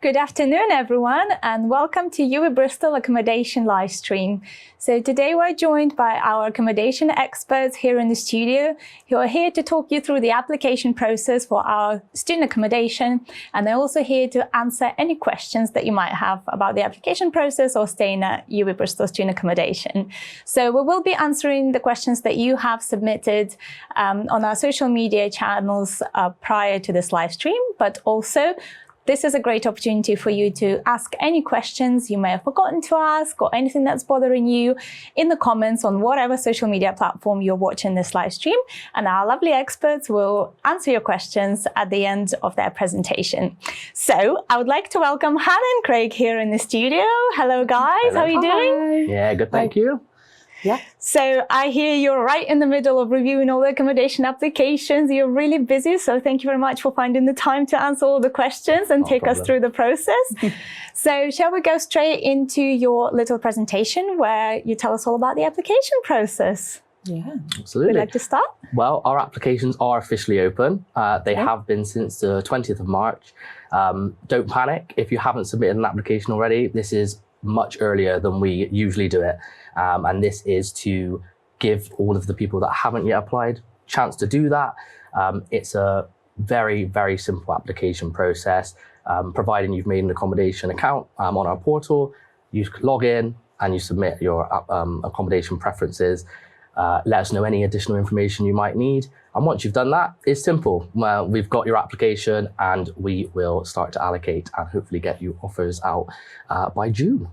Good afternoon, everyone, and welcome to UWE Bristol Accommodation Livestream. So today we're joined by our accommodation experts here in the studio who are here to talk you through the application process for our student accommodation, and they're also here to answer any questions that you might have about the application process or staying at UWE Bristol student accommodation. So we will be answering the questions that you have submitted on our social media channels prior to this live stream, but also this is a great opportunity for you to ask any questions you may have forgotten to ask or anything that's bothering you in the comments on whatever social media platform you're watching this live stream. And our lovely experts will answer your questions at the end of their presentation. So I would like to welcome Hannah and Craig here in the studio. Hello, guys. Hello. How are you doing? Yeah, good. Thank you. Yeah. So I hear you're right in the middle of reviewing all the accommodation applications. You're really busy. So thank you very much for finding the time to answer all the questions and take us through the process. So shall we go straight into your little presentation where you tell us all about the application process? Yeah, absolutely. Would you like to start? Well, our applications are officially open. They have been since the 20th of March. Don't panic if you haven't submitted an application already. This is much earlier than we usually do it. And this is to give all of the people that haven't yet applied a chance to do that. It's a very, very simple application process. Providing you've made an accommodation account on our portal, you log in and you submit your accommodation preferences. Let us know any additional information you might need. And once you've done that, it's simple. Well, we've got your application and we will start to allocate and hopefully get you offers out by June.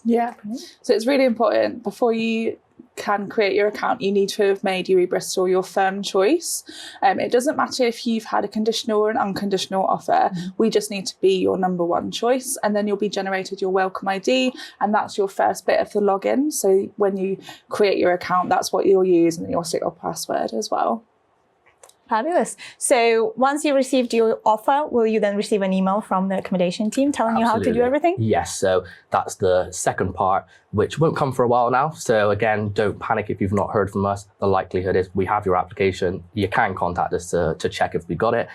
Yeah, so it's really important before you can create your account, you need to have made UWE Bristol your firm choice. It doesn't matter if you've had a conditional or an unconditional offer, we just need to be your number one choice, and then you'll be generated your welcome ID, and that's your first bit of the login. So when you create your account, that's what you'll use, and then you'll set your password as well. Fabulous. So once you received your offer, will you then receive an email from the accommodation team telling you how to do everything? Yes, so that's the second part, which won't come for a while now. So again, don't panic if you've not heard from us. The likelihood is we have your application. You can contact us to check if we got it.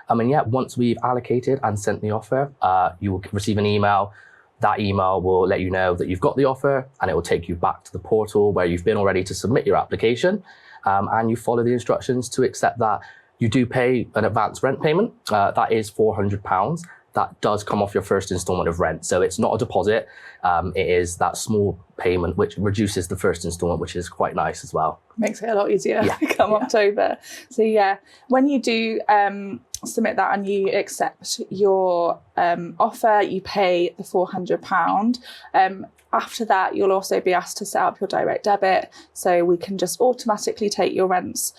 And yeah, once we've allocated and sent the offer, you will receive an email. That email will let you know that you've got the offer, and it will take you back to the portal where you've been already to submit your application. And you follow the instructions to accept that. You do pay an advance rent payment. That is £400. That does come off your first instalment of rent. So it's not a deposit. It is that small payment which reduces the first instalment, which is quite nice as well. Makes it a lot easier come October. So yeah, when you do submit that and you accept your offer, you pay the £400. After that, you'll also be asked to set up your direct debit, so we can just automatically take your rents.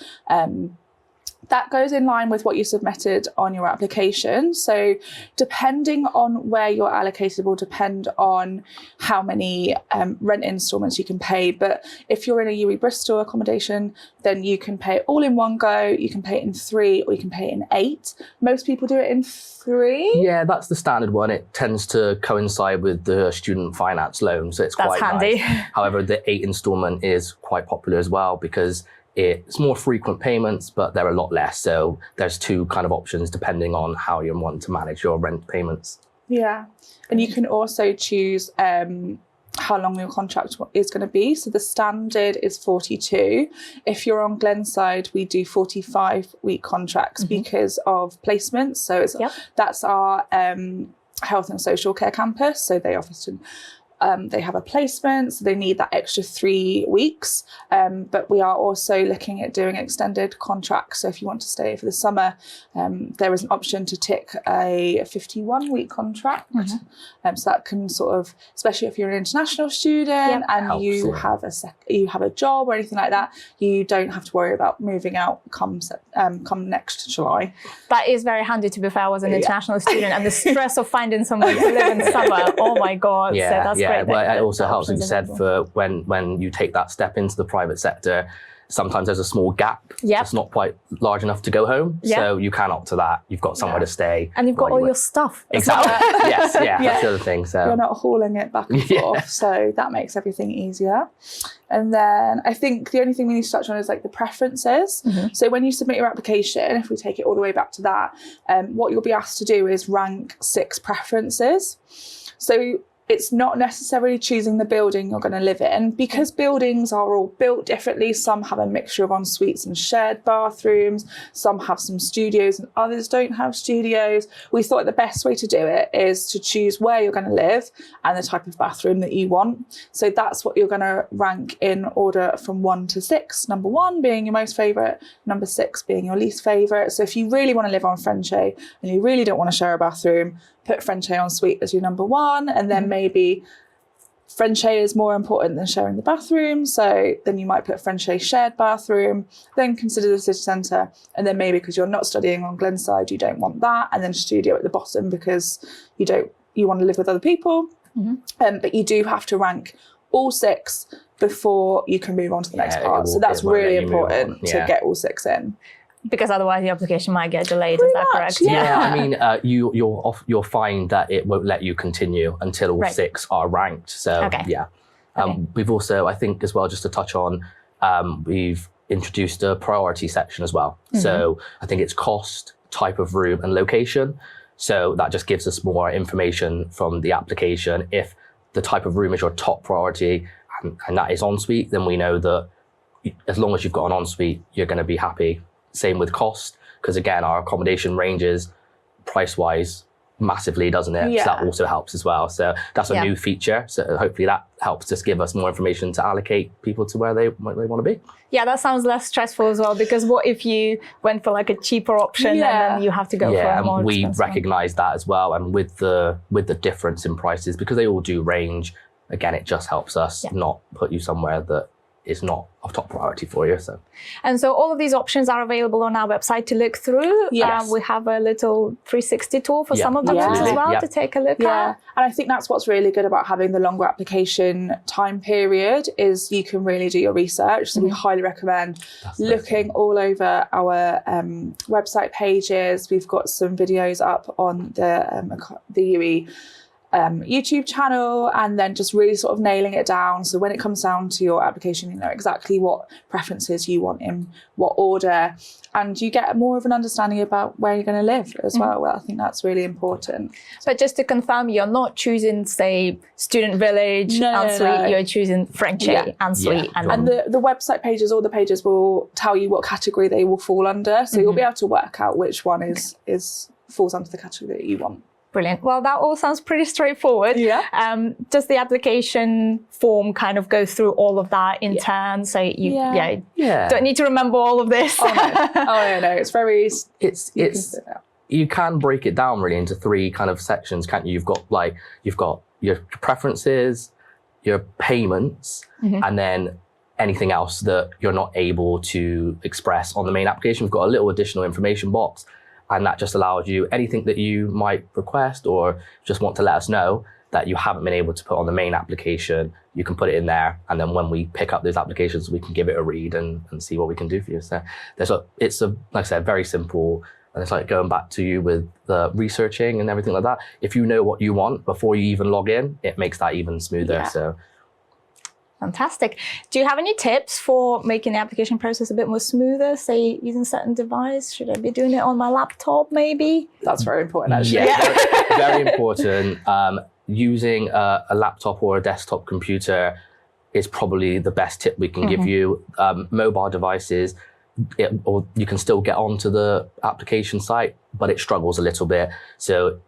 That goes in line with what you submitted on your application. So depending on where you're allocated will depend on how many rent instalments you can pay. But if you're in a UWE Bristol accommodation, then you can pay it all in one go. You can pay it in 3 or you can pay it in 8. Most people do it in 3. Yeah, that's the standard one. It tends to coincide with the student finance loan, so it's quite handy. Nice. However, the 8 instalment is quite popular as well because it's more frequent payments, but they're a lot less. So there's 2 kind of options depending on how you want to manage your rent payments. Yeah, and you can also choose how long your contract is going to be. So the standard is 42. If you're on Glenside, we do 45-week contracts because of placements. So it's, that's our health and social care campus. So they often they have a placement, so they need that extra 3 weeks. But we are also looking at doing extended contracts. So if you want to stay for the summer, there is an option to tick a 51-week contract. So that can sort of, especially if you're an international student and you have a job or anything like that, you don't have to worry about moving out come next July. That is very handy. To be fair, I was an international student, and the stress of finding somewhere to live in summer. Oh my God! Yeah, so that's great. Well, it also helps, like you said, for when you take that step into the private sector. Sometimes there's a small gap. Yep. It's not quite large enough to go home. Yep. So you can opt to that. You've got somewhere to stay. And you've got all your stuff. Exactly. Yes, that's the other thing. So you're not hauling it back and forth. So that makes everything easier. And then I think the only thing we need to touch on is like the preferences. So when you submit your application, if we take it all the way back to that, what you'll be asked to do is rank 6 preferences. So it's not necessarily choosing the building you're going to live in, because buildings are all built differently. Some have a mixture of en suites and shared bathrooms. Some have some studios and others don't have studios. We thought the best way to do it is to choose where you're going to live and the type of bathroom that you want. So that's what you're going to rank in order from 1 to 6. Number 1 being your most favourite, number 6 being your least favourite. So if you really want to live on Frenchay and you really don't want to share a bathroom, put Frenchay en suite as your number 1, and then maybe Frenchay is more important than sharing the bathroom, so then you might put Frenchay shared bathroom, then consider the city centre, and then maybe because you're not studying on Glenside you don't want that, and then studio at the bottom because you want to live with other people. But you do have to rank all 6 before you can move on to the next part. So that's really important to get all 6 in. Because otherwise the application might get delayed. Is that correct? Yeah, I mean, you'll find that it won't let you continue until all 6 are ranked. So we've also, I think as well, just to touch on, we've introduced a priority section as well. So I think it's cost, type of room and location. So that just gives us more information from the application. If the type of room is your top priority and that is ensuite, then we know that as long as you've got an ensuite, you're going to be happy. Same with cost, because again, our accommodation ranges price-wise massively, doesn't it? Yeah. So that also helps as well. So that's a new feature. So hopefully that helps just give us more information to allocate people to where they want to be. Yeah, that sounds less stressful as well, because what if you went for like a cheaper option and then you have to go for a more we expensive recognise that as well. And with the difference in prices, because they all do range, again, it just helps us not put you somewhere that is not a top priority for you. And so all of these options are available on our website to look through. Yes. We have a little 360 tool for some of the ones as well to take a look at. And I think that's what's really good about having the longer application time period is you can really do your research. So we highly recommend looking all over our website pages. We've got some videos up on the UWE YouTube channel, and then just really sort of nailing it down. So when it comes down to your application, you know exactly what preferences you want in what order, and you get more of an understanding about where you're going to live as well. Well, I think that's really important. But just to confirm, you're not choosing, say, student village ensuite. You're choosing Frenchay ensuite. And the website pages, all the pages will tell you what category they will fall under. So you'll be able to work out which one falls under the category that you want. Brilliant. Well, that all sounds pretty straightforward. Does the application form kind of go through all of that in turn? So you don't need to remember all of this. No. It's very... You can break it down really into 3 kind of sections, can't you? You've got your preferences, your payments, and then anything else that you're not able to express on the main application. We've got a little additional information box, and that just allows you anything that you might request or just want to let us know that you haven't been able to put on the main application. You can put it in there, and then when we pick up those applications, we can give it a read and see what we can do for you. So it's like I said, very simple. And it's like going back to you with the researching and everything like that. If you know what you want before you even log in, it makes that even smoother. So. Fantastic. Do you have any tips for making the application process a bit more smoother, say using a certain device? Should I be doing it on my laptop maybe? That's very important, actually. Yeah, very important. Using a laptop or a desktop computer is probably the best tip we can give you. Mobile devices, or you can still get onto the application site, but it struggles a little bit. So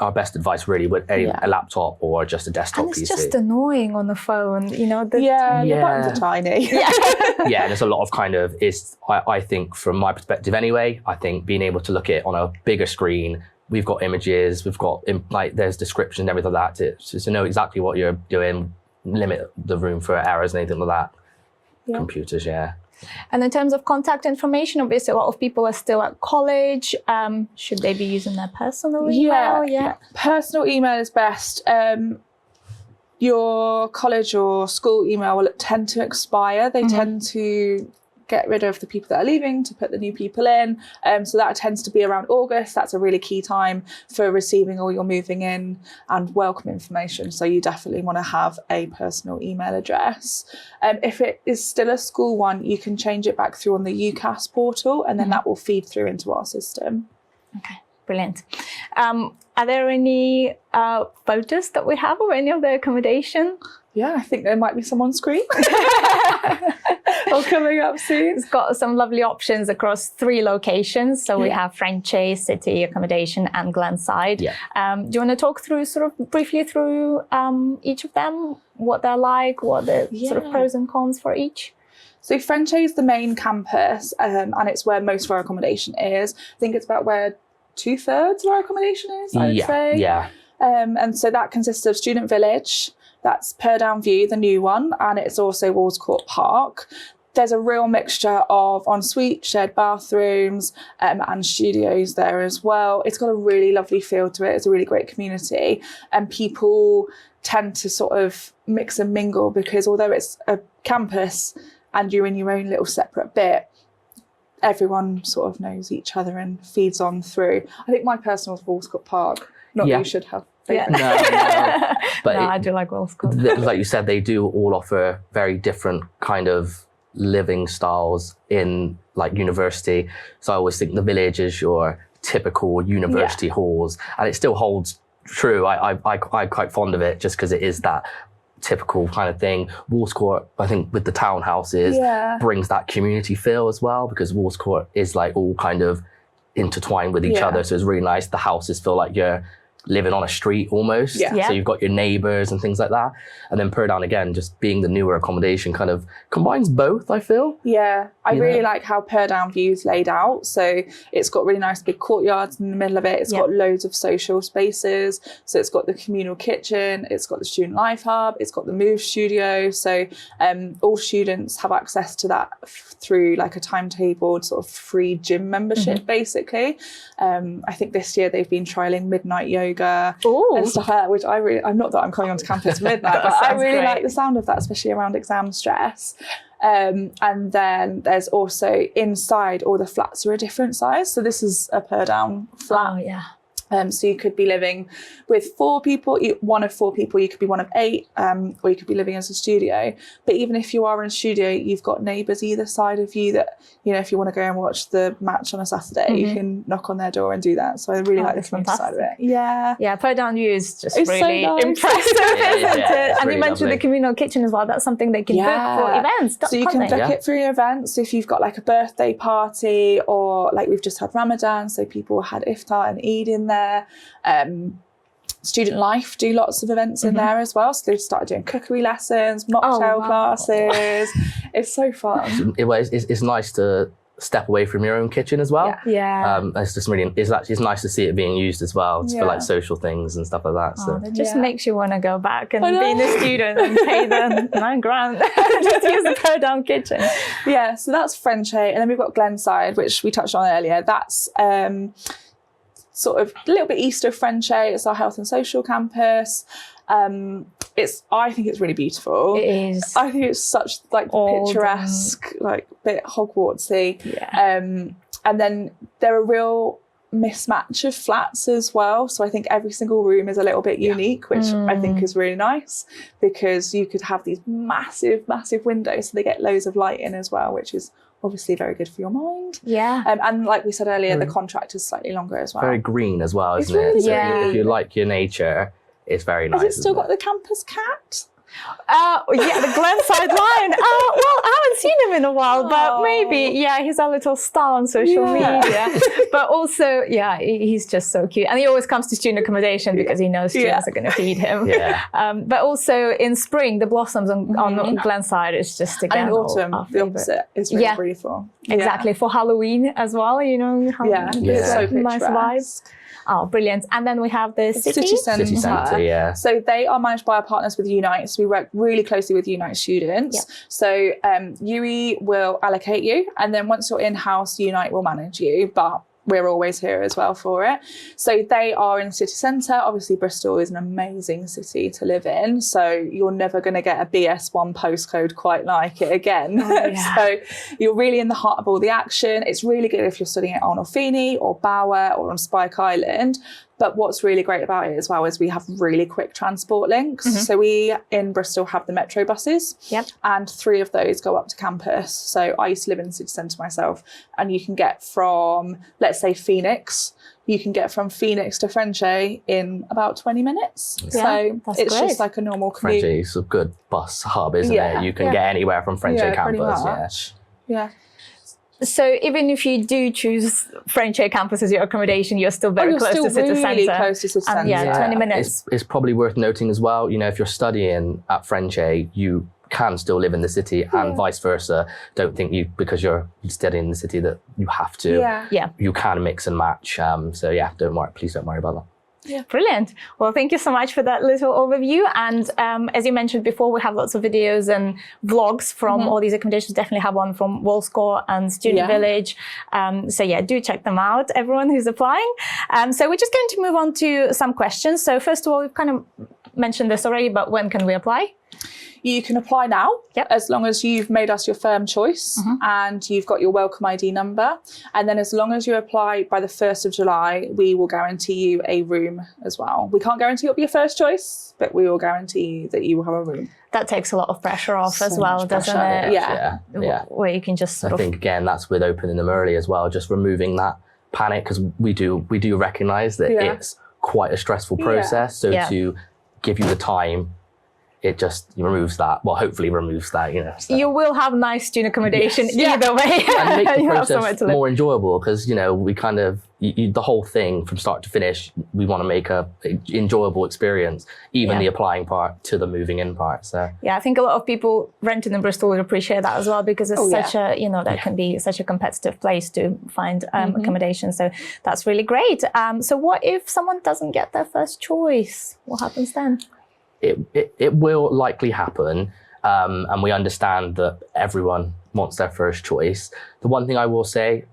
our best advice really would a laptop or just a desktop PC. And it's just annoying on the phone, you know. The buttons are tiny. And there's a lot of I think from my perspective anyway, I think being able to look at it on a bigger screen, we've got images, we've got there's description and everything like that to know exactly what you're doing, limit the room for errors and anything like that. Computers, And in terms of contact information, obviously a lot of people are still at college. Should they be using their personal email? Personal email is best. your college or school email will tend to expire. They tend to get rid of the people that are leaving to put the new people in. So that tends to be around August. That's a really key time for receiving all your moving in and welcome information. So you definitely want to have a personal email address. If it is still a school one, you can change it back through on the UCAS portal, and then that will feed through into our system. Okay, brilliant. Are there any photos that we have of any of the accommodation? Yeah, I think there might be some on screen. Or coming up soon. It's got some lovely options across 3 locations. So we have Frenchay, City, Accommodation and Glenside. Yeah. Do you want to talk through briefly through each of them, what they're like, what the sort of pros and cons for each? So Frenchay is the main campus, and it's where most of our accommodation is. I think it's about where 2/3 of our accommodation is, I would say. Yeah. And so that consists of Student Village, that's Purdown View, the new one, and it's also Walls Court Park. There's a real mixture of ensuite, shared bathrooms, and studios there as well. It's got a really lovely feel to it. It's a really great community, and people tend to sort of mix and mingle because although it's a campus and you're in your own little separate bit, everyone sort of knows each other and feeds on through. I think my personal is Walls Court Park. Not that you should have. Yeah. No. But I do like Walls Court. Like you said, they do all offer very different kind of living styles in like university. So I always think the Village is your typical university halls, and it still holds true. I'm quite fond of it just because it is that typical kind of thing. Walls Court, I think with the townhouses, brings that community feel as well, because Walls Court is like all kind of intertwined with each other. So it's really nice. The houses feel like you're living on a street almost. So you've got your neighbours and things like that. And then Purdown, again, just being the newer accommodation, kind of combines both, I feel. Yeah, I really like how Purdown View's laid out. So it's got really nice big courtyards in the middle of it. It's got loads of social spaces. So it's got the communal kitchen, it's got the student life hub, it's got the move studio. So all students have access to that through like a timetabled sort of free gym membership, basically. I think this year they've been trialling midnight yoga and stuff like that, which I'm not that I'm coming onto campus at midnight, but I really like the sound of that, especially around exam stress. And then there's also inside, all the flats are a different size. So this is a Purdown flat. Oh, yeah. So you could be living with 4 people, one of 4 people, you could be one of 8, or you could be living as a studio. But even if you are in a studio, you've got neighbours either side of you that, you know, if you want to go and watch the match on a Saturday, you can knock on their door and do that. So I really like the community side of it. Yeah. Yeah, Purdown View is just It's really so nice. impressive, isn't it? And really you mentioned lovely. the communal kitchen as well. That's something they can book for events. So you can book it for your events. So if you've got like a birthday party, or like we've just had Ramadan, so people had iftar and Eid in there. Student Life do lots of events in there as well. So they've started doing cookery lessons, mocktail classes. It's so fun. It's nice to step away from your own kitchen as well. It's just really, it's nice to see it being used as well for like social things and stuff like that. So it just makes you want to go back and be a student and pay the £9,000 just use the Purdown kitchen. Yeah, so that's Frenchay, and then we've got Glenside, which we touched on earlier. That's sort of a little bit east of Frenchay. It's our health and social campus. I think it's really beautiful. It is. I think it's such like picturesque, like bit Hogwartsy. And then they're a real mismatch of flats as well. So I think every single room is a little bit unique, which I think is really nice, because you could have these massive, massive windows, so they get loads of light in as well, which is obviously very good for your mind. And like we said earlier, the contract is slightly longer as well. Very green as well, isn't really it? So green. if you like your nature, it's very nice. Has it still got the campus cat? The Glenside lion. Well, I haven't seen him in a while, but maybe, he's a little star on social media. But also, he's just so cute. And he always comes to student accommodation because he knows students are going to feed him. But also in spring, the blossoms on Glenside is just, again, and in autumn, the opposite is really beautiful. Exactly. For Halloween as well, you know. It's so nice vibes. Oh, brilliant. And then we have the City Centre. So they are managed by our partners with Unite. So we work really closely with Unite students. So UWE will allocate you, and then once you're in-house, Unite will manage you. But we're always here as well for it. So they are in the city centre. Obviously, Bristol is an amazing city to live in. So you're never going to get a BS1 postcode quite like it again. Oh, yeah. So you're really in the heart of all the action. It's really good if you're studying at Arnold Feeney or Bower or on Spike Island. But what's really great about it as well is we have really quick transport links. So we in Bristol have the metro buses, and 3 of those go up to campus. So I used to live in the city centre myself, and you can get from, let's say, Phoenix, you can get from Phoenix to Frenchay in about 20 minutes. So it's just like a normal commute. Frenchay is a good bus hub, isn't it? You can get anywhere from Frenchay campus. Yeah. So even if you do choose Frenchay campus as your accommodation, you're still very close to city centre. Really close to city centre. 20 minutes. It's probably worth noting as well, you know, if you're studying at Frenchay, you can still live in the city and vice versa. Don't think you, because you're studying in the city, that you have to. You can mix and match. So yeah, please don't worry about that. Yeah. Brilliant. Well, thank you so much for that little overview. And as you mentioned before, we have lots of videos and vlogs from all these accommodations. Definitely have one from Walscore and Student Village. So yeah, do check them out, everyone who's applying. So we're just going to move on to some questions. So first of all, we've kind of mentioned this already, but when can we apply? You can apply now, as long as you've made us your firm choice and you've got your welcome ID number. And then as long as you apply by the 1st of July, we will guarantee you a room as well. We can't guarantee it'll be your first choice, but we will guarantee you that you will have a room. That takes a lot of pressure off as well, doesn't it? Yeah. Where you can just sort of... I think, again, that's with opening them early as well, just removing that panic, because we do recognise that it's quite a stressful process. So to give you the time, it just removes that. Well, hopefully removes that, you know. So. You will have nice student accommodation either way. And make the process more enjoyable, because, you know, we kind of, the whole thing from start to finish, we want to make a enjoyable experience, even the applying part to the moving in part. So yeah, I think a lot of people renting in Bristol would appreciate that as well, because it's such a, you know, that can be such a competitive place to find accommodation. So that's really great. So what if someone doesn't get their first choice? What happens then? It will likely happen, and we understand that everyone wants their first choice. The one thing I will say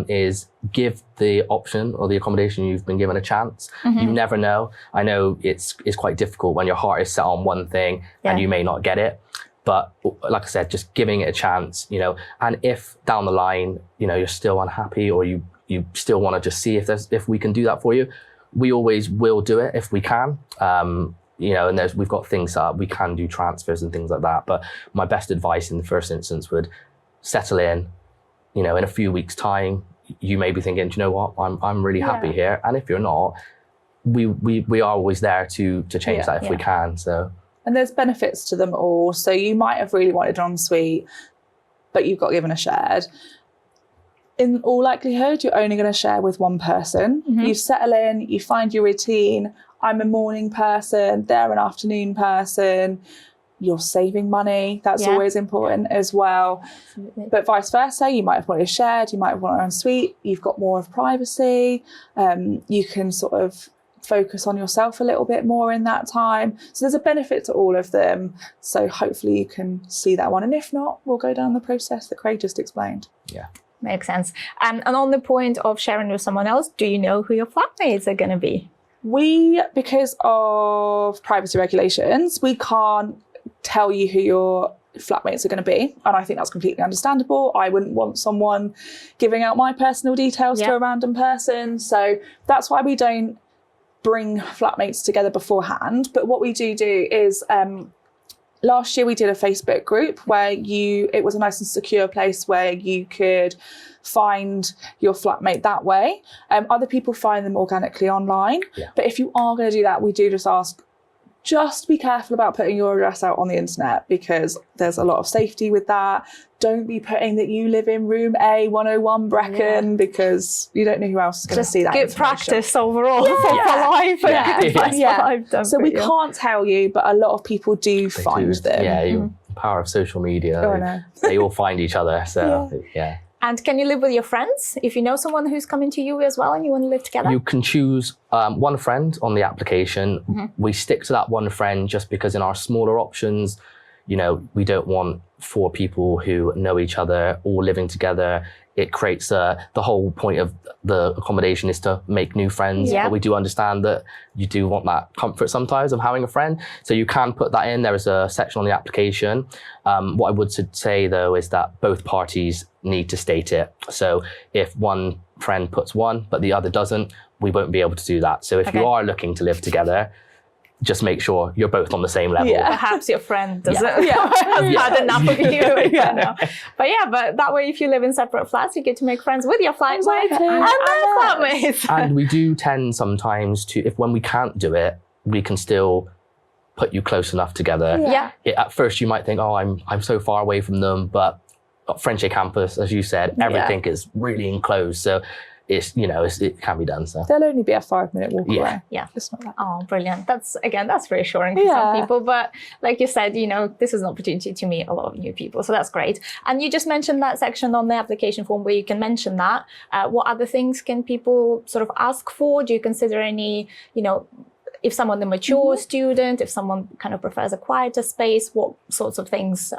is give the option or the accommodation you've been given a chance. You never know. I know it's quite difficult when your heart is set on one thing and you may not get it. But like I said, just giving it a chance, you know, and if down the line, you know, you're still unhappy or you still want to just see if we can do that for you, we always will do it if we can. You know, and we've got things set up, we can do transfers and things like that. But my best advice in the first instance would settle in, you know, in a few weeks' time, you may be thinking, do you know what, I'm really happy here. And if you're not, we are always there to change that if we can. So. And there's benefits to them all. So you might have really wanted an ensuite, but you've got given a shared. In all likelihood, you're only going to share with one person. You settle in, you find your routine. I'm a morning person, they're an afternoon person. You're saving money. That's always important as well. Absolutely. But vice versa, you might have wanted a shared, you might have wanted an ensuite. You've got more of privacy. You can sort of focus on yourself a little bit more in that time. So there's a benefit to all of them. So hopefully you can see that one. And if not, we'll go down the process that Craig just explained. Yeah. Makes sense. And on the point of sharing with someone else, do you know who your flatmates are going to be? We, because of privacy regulations, we can't tell you who your flatmates are going to be. And I think that's completely understandable. I wouldn't want someone giving out my personal details to a random person. So that's why we don't bring flatmates together beforehand. But what we do is last year we did a Facebook group where it was a nice and secure place where you could find your flatmate that way. Other people find them organically online. But if you are going to do that, we do just ask, just be careful about putting your address out on the internet, because there's a lot of safety with that. Don't be putting that you live in room A101 Brecon, because you don't know who else is going to see that. Good practice overall for life. So we can't tell you, but a lot of people do find them. Yeah, power of social media. They all find each other. So And can you live with your friends? If you know someone who's coming to you as well and you want to live together? You can choose one friend on the application. We stick to that one friend just because in our smaller options, you know, we don't want 4 people who know each other all living together it creates the whole point of the accommodation is to make new friends. Yeah. But we do understand that you do want that comfort sometimes of having a friend. So you can put that in. There is a section on the application. What I would say though is that both parties need to state it. So if one friend puts one, but the other doesn't, we won't be able to do that. So if you are looking to live together, just make sure you're both on the same level. Yeah. Perhaps your friend doesn't have had enough of you. But that way, if you live in separate flats, you get to make friends with your flatmates and their flatmates. And we do tend sometimes to, when we can't do it, we can still put you close enough together. Yeah. At first, you might think, oh, I'm so far away from them, but French campus, as you said, everything is really enclosed. So it can be done. So they'll only be a 5-minute walk away. Yeah. It's not that. Oh, brilliant. That's reassuring for some people. But like you said, this is an opportunity to meet a lot of new people. So that's great. And you just mentioned that section on the application form where you can mention that. What other things can people sort of ask for? Do you consider any, if someone's a mature student, if someone kind of prefers a quieter space, what sorts of things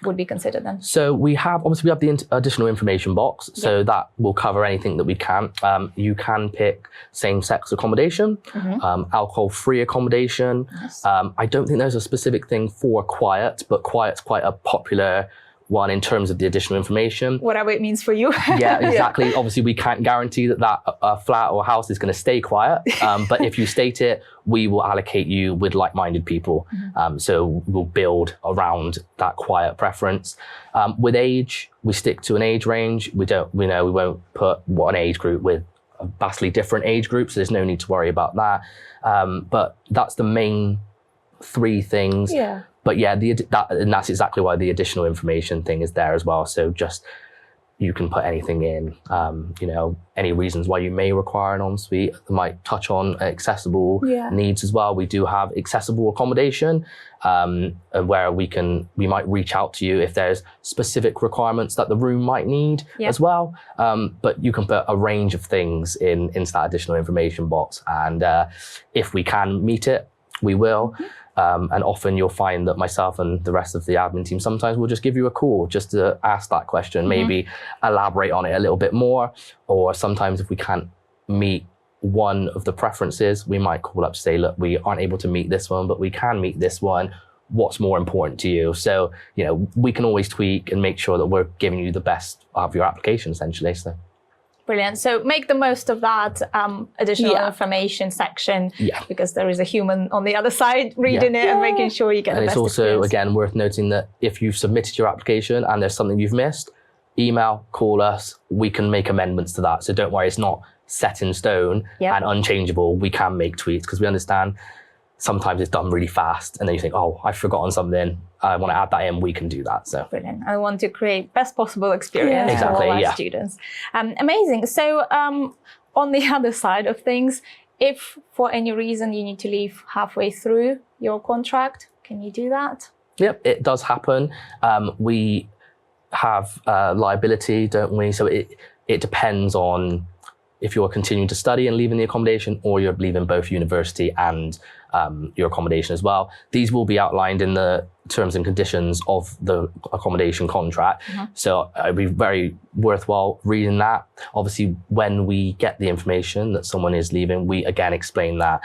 would be considered then? So we have the additional information box, so that will cover anything that we can. You can pick same-sex accommodation, alcohol-free accommodation. Yes. I don't think there's a specific thing for quiet, but quiet's quite a popular one in terms of the additional information. Whatever it means for you. Yeah, exactly. Obviously, we can't guarantee that flat or house is going to stay quiet. But if you state it, we will allocate you with like-minded people. So we'll build around that quiet preference. With age, we stick to an age range. We won't put one age group with a vastly different age group. So there's no need to worry about that. But that's the main 3 things. Yeah. But yeah, and that's exactly why the additional information thing is there as well. So just, you can put anything in, any reasons why you may require an ensuite. It might touch on accessible needs as well. We do have accessible accommodation, where we might reach out to you if there's specific requirements that the room might need as well. But you can put a range of things into that additional information box. And if we can meet it, we will. And often you'll find that myself and the rest of the admin team sometimes will just give you a call just to ask that question, maybe elaborate on it a little bit more. Or sometimes if we can't meet one of the preferences, we might call up to say, look, we aren't able to meet this one, but we can meet this one. What's more important to you? So, we can always tweak and make sure that we're giving you the best of your application, essentially. So. Brilliant. So make the most of that additional information section because there is a human on the other side reading it and making sure you get the best experience. And it's also, again, worth noting that if you've submitted your application and there's something you've missed, email, call us, we can make amendments to that. So don't worry, it's not set in stone and unchangeable. We can make tweaks because we understand sometimes it's done really fast and then you think, oh, I've forgotten something. I want to add that in, we can do that. So brilliant. I want to create best possible experience for all our students. Amazing. So on the other side of things, if for any reason you need to leave halfway through your contract, can you do that? Yep, it does happen. We have liability, don't we? So it depends on if you're continuing to study and leaving the accommodation or you're leaving both university and your accommodation as well. These will be outlined in the terms and conditions of the accommodation contract. So it'd be very worthwhile reading that. Obviously, when we get the information that someone is leaving, we again explain that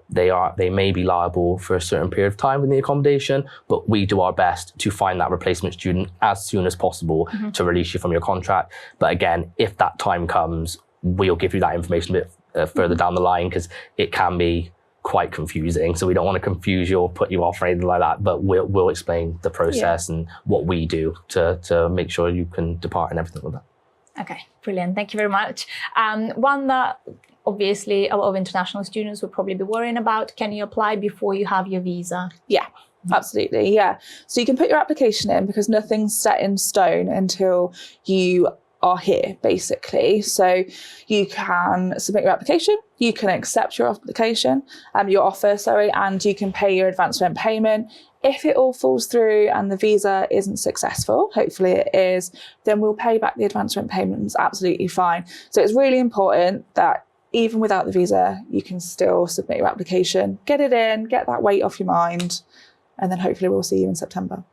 they may be liable for a certain period of time in the accommodation, but we do our best to find that replacement student as soon as possible to release you from your contract. But again, if that time comes, we'll give you that information a bit further down the line because it can be quite confusing. So we don't want to confuse you or put you off or anything like that, but we'll explain the process and what we do to make sure you can depart and everything like that. Okay, brilliant. Thank you very much. One that obviously a lot of international students will probably be worrying about, can you apply before you have your visa? Yeah. Absolutely, yeah. So you can put your application in because nothing's set in stone until you are here, basically. So you can submit your application, you can accept your application, your offer, and you can pay your advance rent payment. If it all falls through and the visa isn't successful, hopefully it is, then we'll pay back the advance rent payment. It's absolutely fine. So it's really important that even without the visa, you can still submit your application, get it in, get that weight off your mind, and then hopefully we'll see you in September.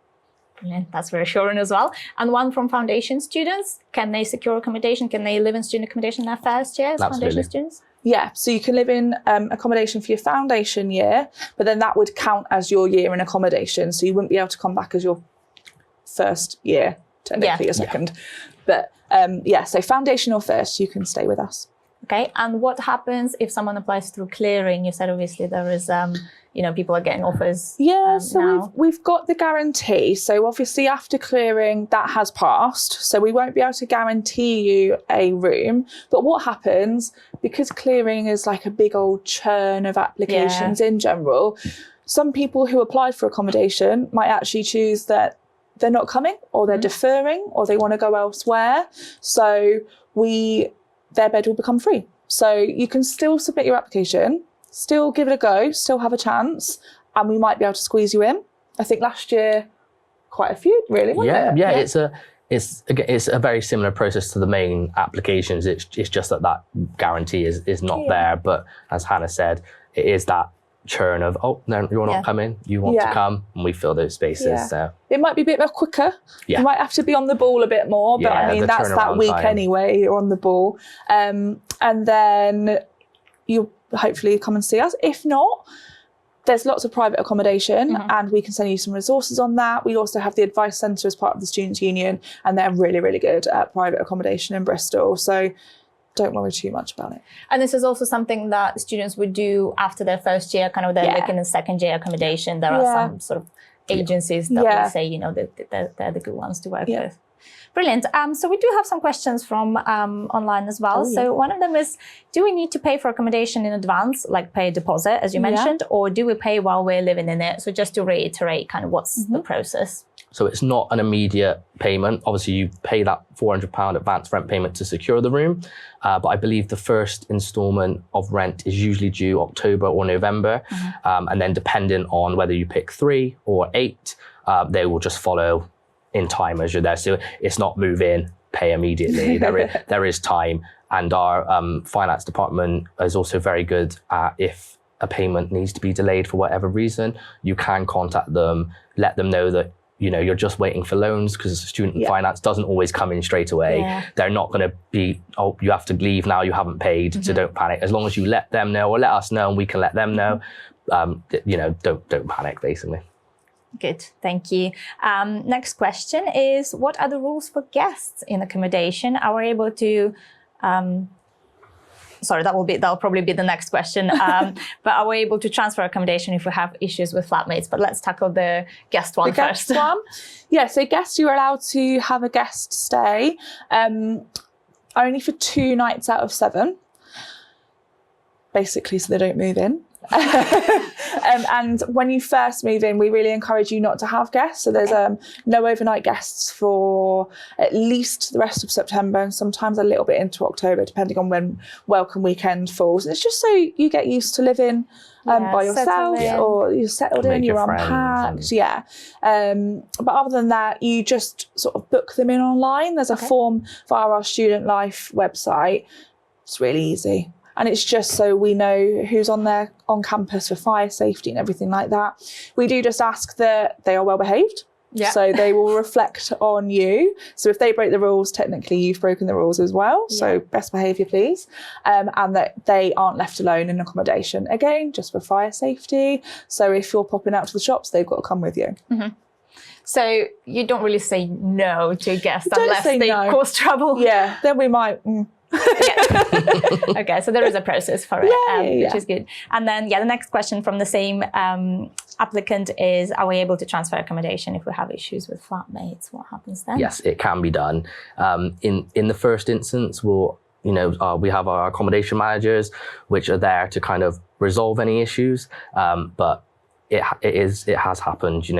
Brilliant. That's reassuring as well. And one from foundation students, can they secure accommodation? Can they live in student accommodation in their first year as foundation students? Yeah, so you can live in accommodation for your foundation year, but then that would count as your year in accommodation. So you wouldn't be able to come back as your first year, technically, your second. But so foundation or first, you can stay with us. Okay, and what happens if someone applies through clearing? You said obviously there is, people are getting offers. Yeah, so we've got the guarantee. So obviously after clearing, that has passed. So we won't be able to guarantee you a room. But what happens, because clearing is like a big old churn of applications in general, some people who applied for accommodation might actually choose that they're not coming, or they're deferring, or they want to go elsewhere. So their bed will become free. So you can still submit your application, still give it a go, still have a chance, and we might be able to squeeze you in. I think last year, quite a few, really, wasn't it? It's a very similar process to the main applications. It's just that guarantee is not there. But as Hannah said, it is that churn of, oh, no, you're not coming, you want to come, and we fill those spaces. So it might be a bit more quicker. You might have to be on the ball a bit more, but I mean, that's that week anyway, you're on the ball. And then you'll hopefully come and see us. If not, there's lots of private accommodation and we can send you some resources on that. We also have the advice centre as part of the Students' Union, and they're really, really good at private accommodation in Bristol. So don't worry too much about it. And this is also something that students would do after their first year, kind of they're looking at second year accommodation. There are some sort of agencies that will say, that they're the good ones to work with. Brilliant. So we do have some questions from online as well. So one of them is, do we need to pay for accommodation in advance, like pay a deposit, as you mentioned, or do we pay while we're living in it? So just to reiterate, kind of what's the process? So it's not an immediate payment. Obviously, you pay that £400 advance rent payment to secure the room. But I believe the first instalment of rent is usually due October or November. And then depending on whether you pick 3 or 8, they will just follow in time as you're there. So it's not move in, pay immediately. There is time. And our finance department is also very good at, if a payment needs to be delayed for whatever reason, you can contact them, let them know that you're just waiting for loans, because student finance doesn't always come in straight away. They're not going to be, oh, you have to leave now, you haven't paid, so don't panic. As long as you let them know, or let us know, and we can let them know, don't panic, basically. Good, thank you. Next question is, what are the rules for guests in accommodation? Are we able to, sorry, that'll probably be the next question. But are we able to transfer accommodation if we have issues with flatmates? But let's tackle the guest one first. Guest one? Yeah, so guests, you're allowed to have a guest stay only for 2 nights out of 7, basically, so they don't move in. And when you first move in, we really encourage you not to have guests. So there's no overnight guests for at least the rest of September, and sometimes a little bit into October, depending on when welcome weekend falls. And it's just so you get used to living by yourself, or you're settled in, you're unpacked. But other than that, you just sort of book them in online. There's a form via our Student Life website. It's really easy. And it's just so we know who's on campus for fire safety and everything like that. We do just ask that they are well behaved. So they will reflect on you. So if they break the rules, technically you've broken the rules as well. So best behaviour, please. And that they aren't left alone in accommodation. Again, just for fire safety. So if you're popping out to the shops, they've got to come with you. So you don't really say no to guests unless they cause trouble. Yeah, then we might... Okay, so there is a process for it, which is good. And then, the next question from the same applicant is, are we able to transfer accommodation if we have issues with flatmates? What happens then? Yes, it can be done. In the first instance, we have our accommodation managers, which are there to kind of resolve any issues. But it has happened,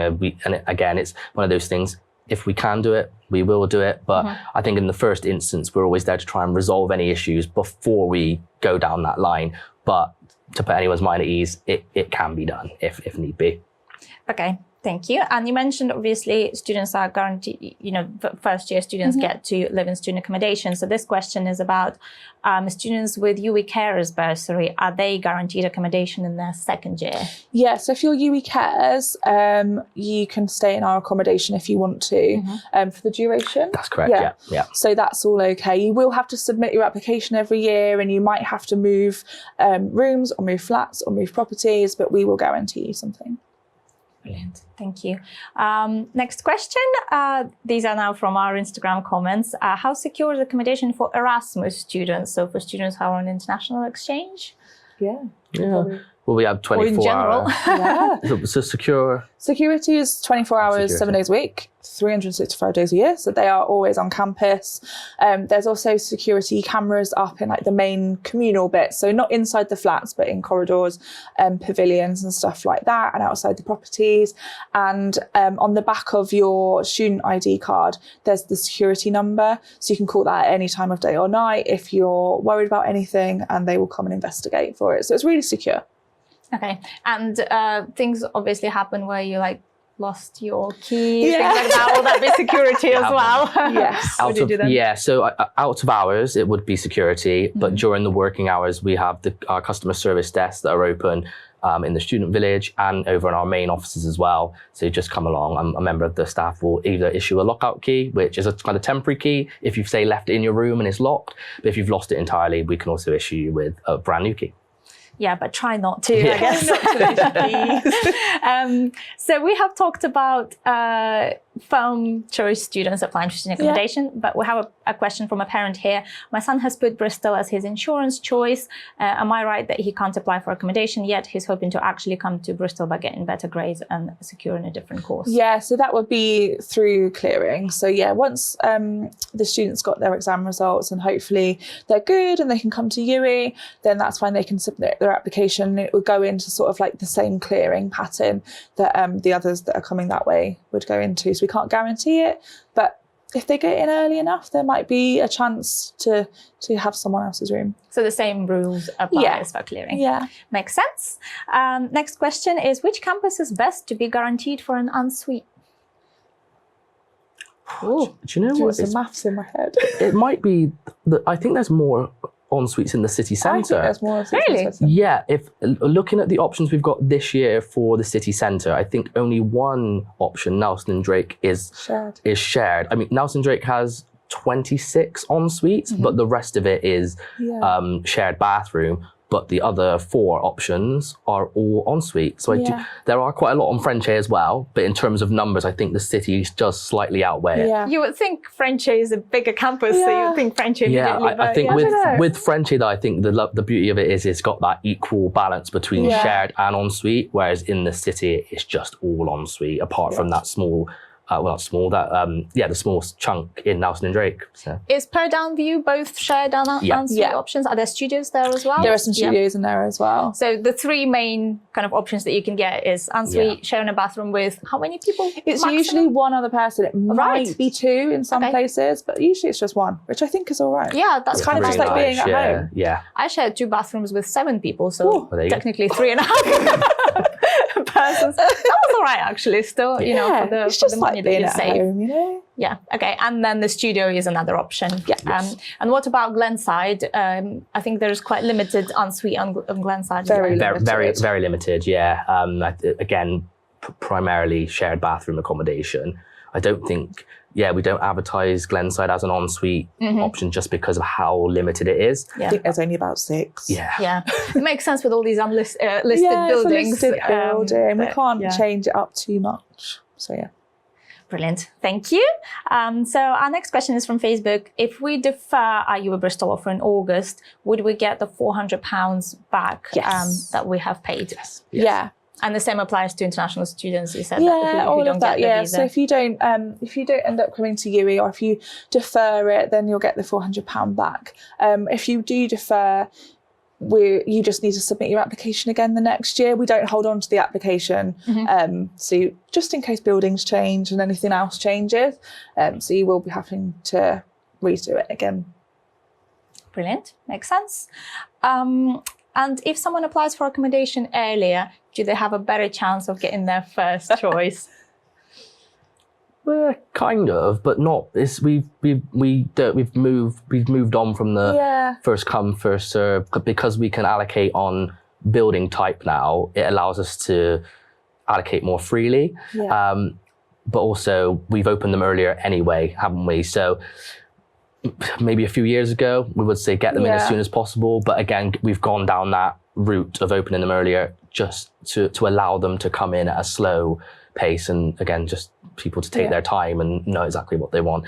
again, it's one of those things. If we can do it, we will do it. But I think in the first instance, we're always there to try and resolve any issues before we go down that line. But to put anyone's mind at ease, it can be done if need be. Okay, Thank you. And you mentioned, obviously, students are guaranteed, first year students get to live in student accommodation. So this question is about students with UWE Carers bursary. Are they guaranteed accommodation in their second year? Yeah, so if you're UWE Cares, you can stay in our accommodation if you want to for the duration. That's correct, yeah. So that's all okay. You will have to submit your application every year, and you might have to move rooms or move flats or move properties, but we will guarantee you something. Brilliant. Thank you. Next question. These are now from our Instagram comments. How secure is accommodation for Erasmus students? So for students who are on international exchange? Yeah. Well, we have 24 hours. So secure. Security is 24 hours, Security. 7 days a week, 365 days a year. So they are always on campus. There's also security cameras up in like the main communal bits. So not inside the flats, but in corridors, pavilions and stuff like that, and outside the properties. And on the back of your student ID card, there's the security number. So you can call that at any time of day or night if you're worried about anything, and they will come and investigate for it. So it's really secure. Okay. And things obviously happen where you lost your keys, things like that. Will that be security as well? Yes. So out of hours, it would be security. But during the working hours, we have our customer service desks that are open in the student village and over in our main offices as well. So you just come along, and a member of the staff will either issue a lockout key, which is a kind of temporary key if you've, say, left it in your room and it's locked. But if you've lost it entirely, we can also issue you with a brand new key. Yeah, but try not to, I guess. So we have talked about firm choice students applying for student accommodation, but we have a question from a parent here. My son has put Bristol as his insurance choice. Am I right that he can't apply for accommodation yet? He's hoping to actually come to Bristol by getting better grades and securing a different course. Yeah, so that would be through clearing. So yeah, once the students got their exam results and hopefully they're good and they can come to UWE, then that's when they can submit their application. It would go into sort of like the same clearing pattern that the others that are coming that way would go into. So we can't guarantee it, but if they get in early enough, there might be a chance to have someone else's room. So the same rules apply as for clearing. Yeah. Makes sense. Next question is, which campus is best to be guaranteed for an ensuite? Do you know what? There's some maths in my head. It might be, I think there's more en-suites in the city centre. I think there's more. Really? Yeah, if looking at the options we've got this year for the city centre, I think only one option, Nelson and Drake, is shared. I mean, Nelson Drake has 26 en-suites, but the rest of it is shared bathroom. But the other 4 options are all ensuite. So there are quite a lot on Frenchay as well. But in terms of numbers, I think the cities just slightly outweigh it. Yeah. You would think Frenchay is a bigger campus, so you would think Frenchay immediately. I think with Frenchay, though, I think the beauty of it is it's got that equal balance between shared and ensuite, whereas in the city, it's just all ensuite, apart from that small... the small chunk in Nelson and Drake. So. Is Per Downview both shared and ensuite options? Are there studios there as well? There are some studios in there as well. So the 3 main kind of options that you can get is ensuite, sharing a bathroom with how many people? It's usually one other person. It might be 2 in some places, but usually it's just 1, which I think is all right. Yeah, that's kind of just like being at home. Yeah. I shared 2 bathrooms with 7 people, so technically 3.5 persons. That was all right, actually. Still, for the money that you save. Home, Yeah. Okay. And then the studio is another option. Yeah. And what about Glenside? I think there's quite limited ensuite on Glenside. Very limited. Yeah. Again, primarily shared bathroom accommodation. I don't think. Yeah, we don't advertise Glenside as an ensuite option just because of how limited it is. Yeah. I think there's only about 6. Yeah. It makes sense with all these listed buildings. It's a listed building. We can't change it up too much. So yeah. Brilliant. Thank you. So our next question is from Facebook. If we defer our UWE Bristol offer in August, would we get the £400 back that we have paid? Yes. Yeah. And the same applies to international students. You said all of that. Yeah. So if you don't end up coming to UWE, or if you defer it, then you'll get the £400 back. If you do defer, you just need to submit your application again the next year. We don't hold on to the application, so just in case buildings change and anything else changes, so you will be having to redo it again. Brilliant, makes sense. And if someone applies for accommodation earlier, do they have a better chance of getting their first choice? Kind of, but not. We've moved on from the first come first serve, because we can allocate on building type now. It allows us to allocate more freely, but also we've opened them earlier anyway, haven't we? So maybe a few years ago we would say get them in as soon as possible, but again we've gone down that route of opening them earlier just to allow them to come in at a slow pace, and again just people to take their time and know exactly what they want.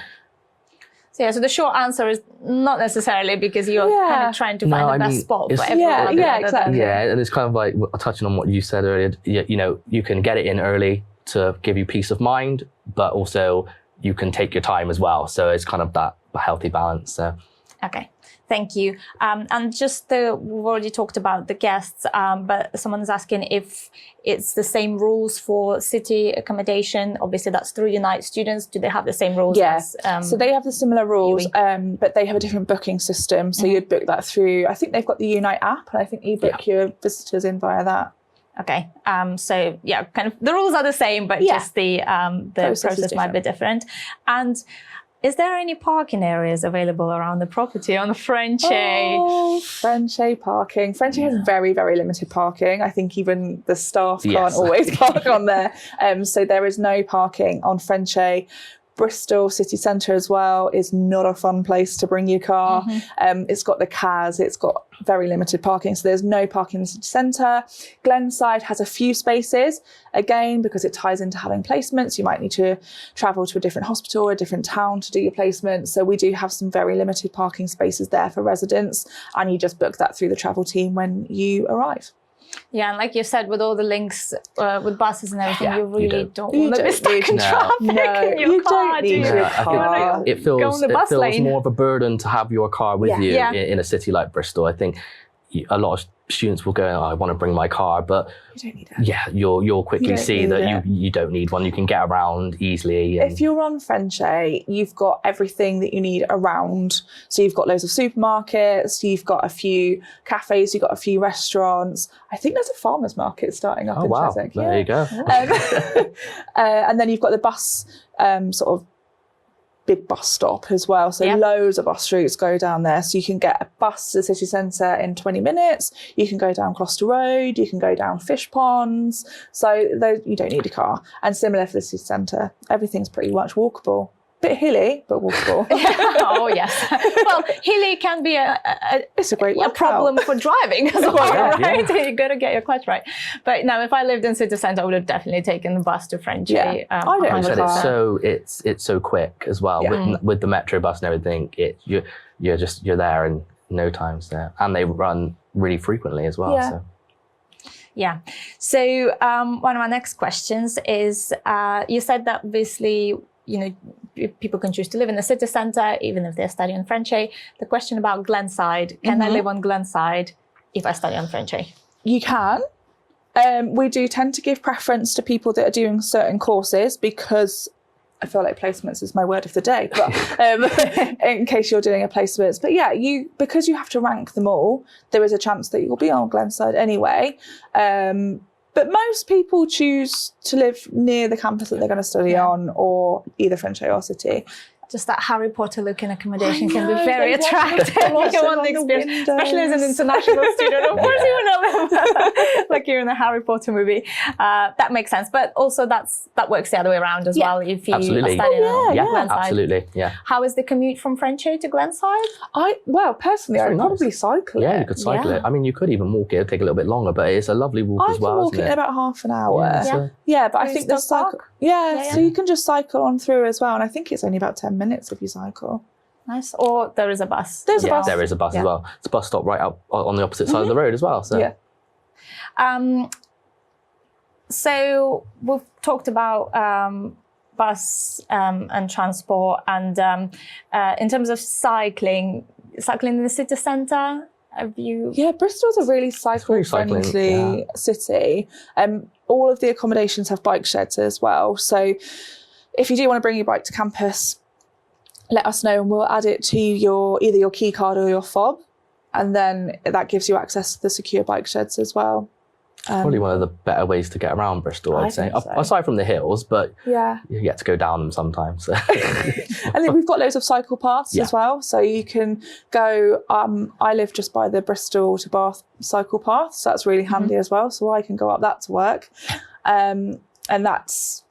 So the short answer is not necessarily, because you're kind of trying to find the best spot for everyone. Exactly. Yeah, and it's kind of like touching on what you said earlier. You know, you can get it in early to give you peace of mind, but also you can take your time as well. So it's kind of that healthy balance. So. Okay, thank you. And just we've already talked about the guests, but someone's asking if it's the same rules for city accommodation. Obviously, that's through Unite students. Do they have the same rules? Yes. As, so they have the similar rules, but they have a different booking system. So you'd book that through, I think they've got the Unite app, and I think you book your visitors in via that. Okay, so yeah, kind of the rules are the same, but just the process might be different. And is there any parking areas available around the property on the Frenchay? Oh, Frenchay parking. Frenchay has very, very limited parking. I think even the staff can't always park on there. So there is no parking on Frenchay. Bristol city centre as well is not a fun place to bring your car. It's got the CAS, it's got very limited parking, so there's no parking in the city centre. Glenside has a few spaces, again, because it ties into having placements. You might need to travel to a different hospital or a different town to do your placement. So we do have some very limited parking spaces there for residents, and you just book that through the travel team when you arrive. Yeah, and like you said, with all the links with buses and everything, you really don't want to be stuck in traffic in your car, do you? I think it feels more of a burden to have your car with you in a city like Bristol. I think a lot of students will go, oh, I want to bring my car, but you don't need it. Yeah, you'll quickly see that you don't need one. You can get around easily. If you're on Frenchay, you've got everything that you need around. So you've got loads of supermarkets, you've got a few cafes, you've got a few restaurants. I think there's a farmer's market starting up in Chiswick. There you go. And then you've got the bus sort of big bus stop as well. So loads of bus routes go down there. So you can get a bus to the city centre in 20 minutes. You can go down Gloucester Road. You can go down Fish Ponds. So you don't need a car. And similar for the city centre. Everything's pretty much walkable. Bit hilly, but walkable. Oh, yes. Well, hilly can be it's a great problem for driving as well, right? You got to get your clutch right. But no, if I lived in city centre, I would have definitely taken the bus to Frenchay. I don't have a car. It's so quick as well with the metro bus and everything. You're there in no time there, and they run really frequently as well. Yeah. So one of my next questions is, you said that obviously, people can choose to live in the city centre, even if they're studying Frenchay. The question about Glenside, can I live on Glenside if I study on Frenchay? You can. We do tend to give preference to people that are doing certain courses, because I feel like placements is my word of the day, but in case you're doing a placements. But yeah, because you have to rank them all, there is a chance that you'll be on Glenside anyway. But most people choose to live near the campus that they're going to study on, or either Frenchay or City. Just that Harry Potter looking accommodation can be very attractive. You want the experience, especially as an international student. Of course, you want to live like you're in a Harry Potter movie. That makes sense, but also that works the other way around as well. If you are studying on Glenside. Absolutely, yeah. How is the commute from Frenchay to Glenside? Personally, I'd probably cycle it. Yeah, you could cycle it. I mean, you could even walk it. It'd take a little bit longer, but it's a lovely walk as well. I can walk it in about half an hour. Yeah, but I think the cycle. So you can just cycle on through as well, and I think it's only about 10 minutes if you cycle. Nice. Or there is a bus. There's a bus. There is a bus as well. It's a bus stop right up on the opposite side of the road as well. So so we've talked about bus and transport, and in terms of cycling in the city centre, have you? Yeah, Bristol's a really cycle-friendly city. All of the accommodations have bike sheds as well. So if you do want to bring your bike to campus, let us know and we'll add it to either your key card or your fob. And then that gives you access to the secure bike sheds as well. Probably one of the better ways to get around Bristol, I'd say. think so. Aside from the hills, but Yeah. you get to go down them sometimes. So. And then we've got loads of cycle paths as well. So you can go, I live just by the Bristol to Bath cycle path. So that's really handy as well. So I can go up that to work. And that's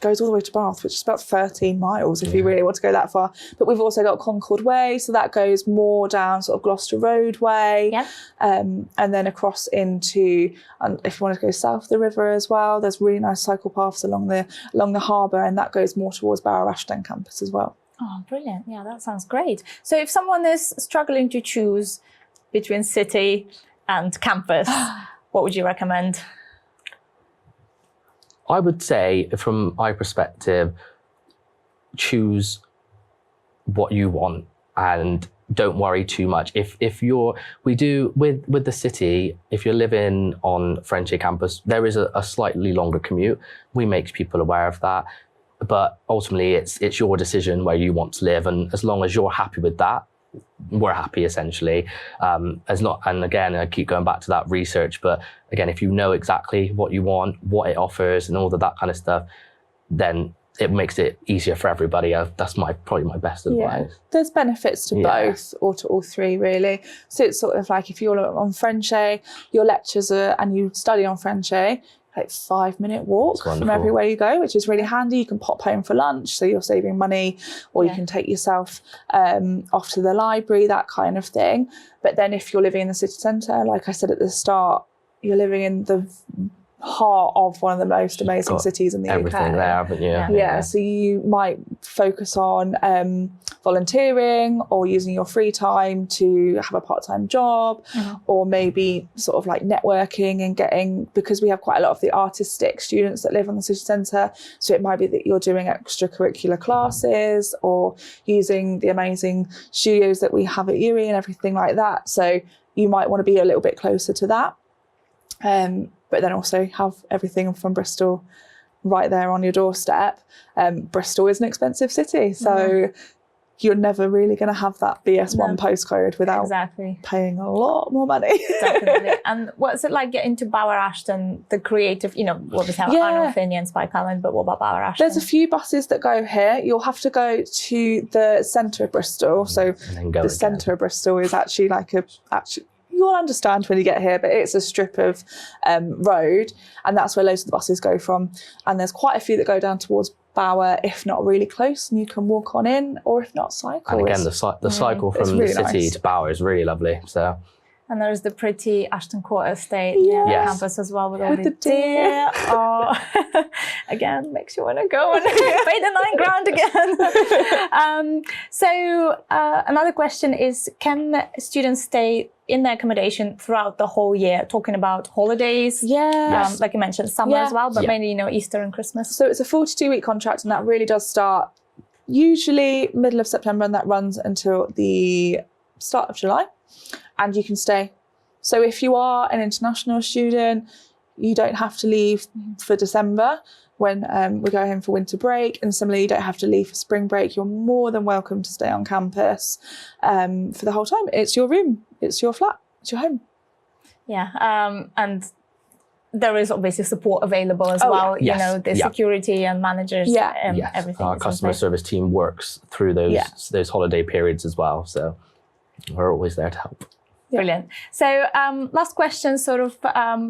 goes all the way to Bath, which is about 13 miles if you really want to go that far. But we've also got Concord Way, so that goes more down sort of Gloucester Road way, and then across into, if you want to go south of the river as well, there's really nice cycle paths along the harbour, and that goes more towards Barrow Ashton campus as well. Oh, brilliant. Yeah, that sounds great. So if someone is struggling to choose between city and campus, what would you recommend? I would say, from my perspective, choose what you want and don't worry too much. If you're, we do with the city, if you're living on Frenchay campus, there is a slightly longer commute. We make people aware of that, but ultimately it's your decision where you want to live, and as long as you're happy with that, we're happy essentially. And again, I keep going back to that research, but again, if you know exactly what you want, what it offers and all of that kind of stuff, then it makes it easier for everybody. That's probably my best advice. There's benefits to both, or to all three really. So it's sort of like if you're on Frenchay, your lectures and you study on Frenchay, like 5-minute walk from everywhere you go, which is really handy. You can pop home for lunch, so you're saving money, or you can take yourself off to the library, that kind of thing. But then if you're living in the city centre, like I said at the start, you're living in the heart of one of the most amazing cities in the everything UK. There, haven't you? Yeah, so you might focus on volunteering or using your free time to have a part-time job, or maybe sort of like networking and because we have quite a lot of the artistic students that live on the city centre, so it might be that you're doing extracurricular classes or using the amazing studios that we have at UWE and everything like that. So you might want to be a little bit closer to that. But then also have everything from Bristol right there on your doorstep. Bristol is an expensive city, so you're never really going to have that BS1 postcode without paying a lot more money. Definitely. And what's it like getting to Barrow Ashton, the creative, what was how Arnold Finney and Spike Island, but what about Barrow Ashton? There's a few buses that go here. You'll have to go to the centre of Bristol. So the centre of Bristol is actually you'll understand when you get here, but it's a strip of road, and that's where loads of the buses go from. And there's quite a few that go down towards Bower, if not really close, and you can walk on in, or if not, cycle. And again, the cycle from the city to Bower is really lovely. So. And there's the pretty Ashton Court estate near the campus as well, with all the deer. Oh, again, makes you want to go and pay the £9,000 again. So another question is, can students stay in their accommodation throughout the whole year? Talking about holidays, like you mentioned, summer as well, but mainly Easter and Christmas. So it's a 42-week contract, and that really does start usually middle of September, and that runs until the start of July. And you can stay. So if you are an international student, you don't have to leave for December when we go home for winter break. And similarly, you don't have to leave for spring break. You're more than welcome to stay on campus for the whole time. It's your room, it's your flat, it's your home. Yeah, and there is obviously support available as well. The security and managers, everything. Our customer service team works through those holiday periods as well. So we're always there to help. Brilliant. So last question, sort of,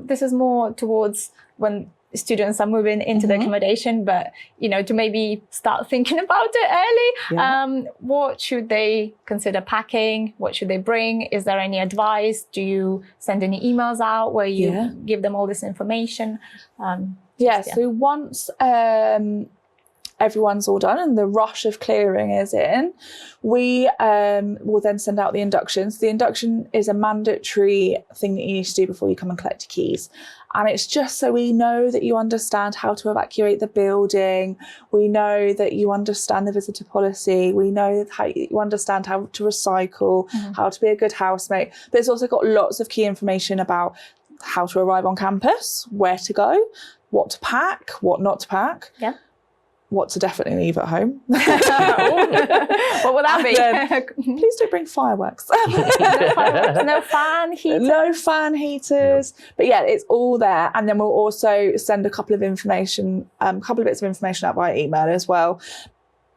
this is more towards when students are moving into the accommodation, but, to maybe start thinking about it early. What should they consider packing? What should they bring? Is there any advice? Do you send any emails out where you give them all this information? So once everyone's all done and the rush of clearing is in, we will then send out the inductions. The induction is a mandatory thing that you need to do before you come and collect your keys. And it's just so we know that you understand how to evacuate the building. We know that you understand the visitor policy. We know how you understand how to recycle, how to be a good housemate. But it's also got lots of key information about how to arrive on campus, where to go, what to pack, what not to pack. what to definitely leave at home. What would that be? Please don't bring fireworks. No fan heaters. No fan heaters. But yeah, it's all there. And then we'll also send a couple of bits of information out via email as well.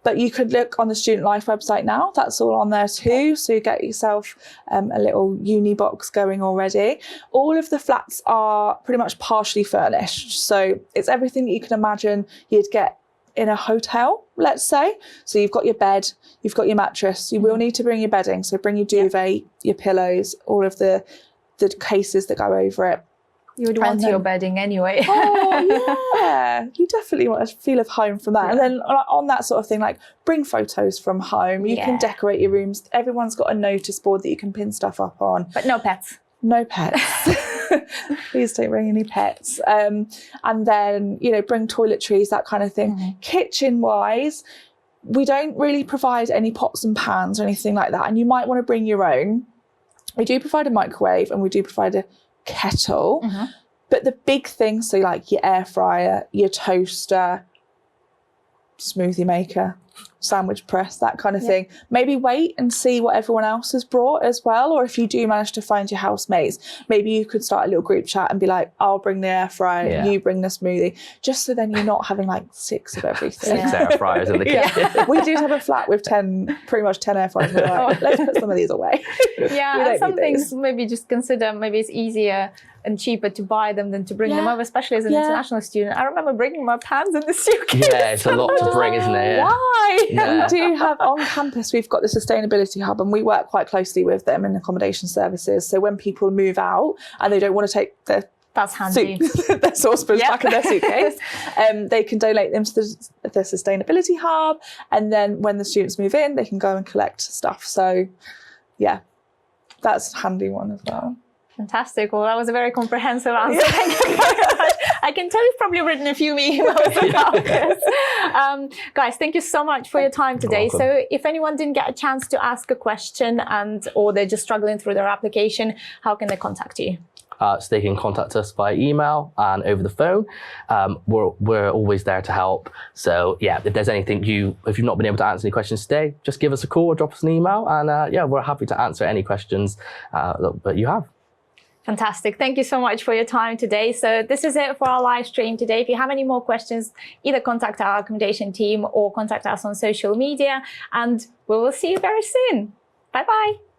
But you could look on the Student Life website now. That's all on there too. So you get yourself a little uni box going already. All of the flats are pretty much partially furnished. So it's everything that you can imagine you'd get in a hotel, let's say. So you've got your bed, you've got your mattress. You will need to bring your bedding. So bring your duvet, your pillows, all of the cases that go over it. You would want your bedding anyway. Oh, yeah. You definitely want a feel of home from that. Yeah. And then on that sort of thing, like bring photos from home. You can decorate your rooms. Everyone's got a notice board that you can pin stuff up on. But no pets. No pets. Please don't bring any pets. And then, bring toiletries, that kind of thing. Mm-hmm. Kitchen-wise, we don't really provide any pots and pans or anything like that. And you might want to bring your own. We do provide a microwave and we do provide a kettle. Mm-hmm. But the big things, so like your air fryer, your toaster, smoothie maker, sandwich press, that kind of thing. Maybe wait and see what everyone else has brought as well. Or if you do manage to find your housemates, maybe you could start a little group chat and be like, I'll bring the air fryer, you bring the smoothie, just so then you're not having like 6 of everything. 6 air fryers in the kitchen. We do have a flat with pretty much 10 air fryers. We're like, let's put some of these away. Yeah, and some things maybe just consider, maybe it's easier and cheaper to buy them than to bring them over, especially as an international student. I remember bringing my pans in the suitcase. Yeah, it's a lot to bring, isn't it? Yeah. Why? Yeah. We do have on campus, we've got the sustainability hub and we work quite closely with them in accommodation services. So when people move out and they don't want to take their That's handy. their saucepans back in their suitcase, they can donate them to the sustainability hub. And then when the students move in, they can go and collect stuff. So yeah, that's a handy one as well. Fantastic. Well, that was a very comprehensive answer. Thank you very much. I can tell you've probably written a few emails about this. Guys, thank you so much for your time today. So if anyone didn't get a chance to ask a question or they're just struggling through their application, how can they contact you? So they can contact us via email and over the phone. We're always there to help. So yeah, if there's anything if you've not been able to answer any questions today, just give us a call or drop us an email. And we're happy to answer any questions that you have. Fantastic. Thank you so much for your time today. So this is it for our live stream today. If you have any more questions, either contact our accommodation team or contact us on social media, and we will see you very soon. Bye-bye.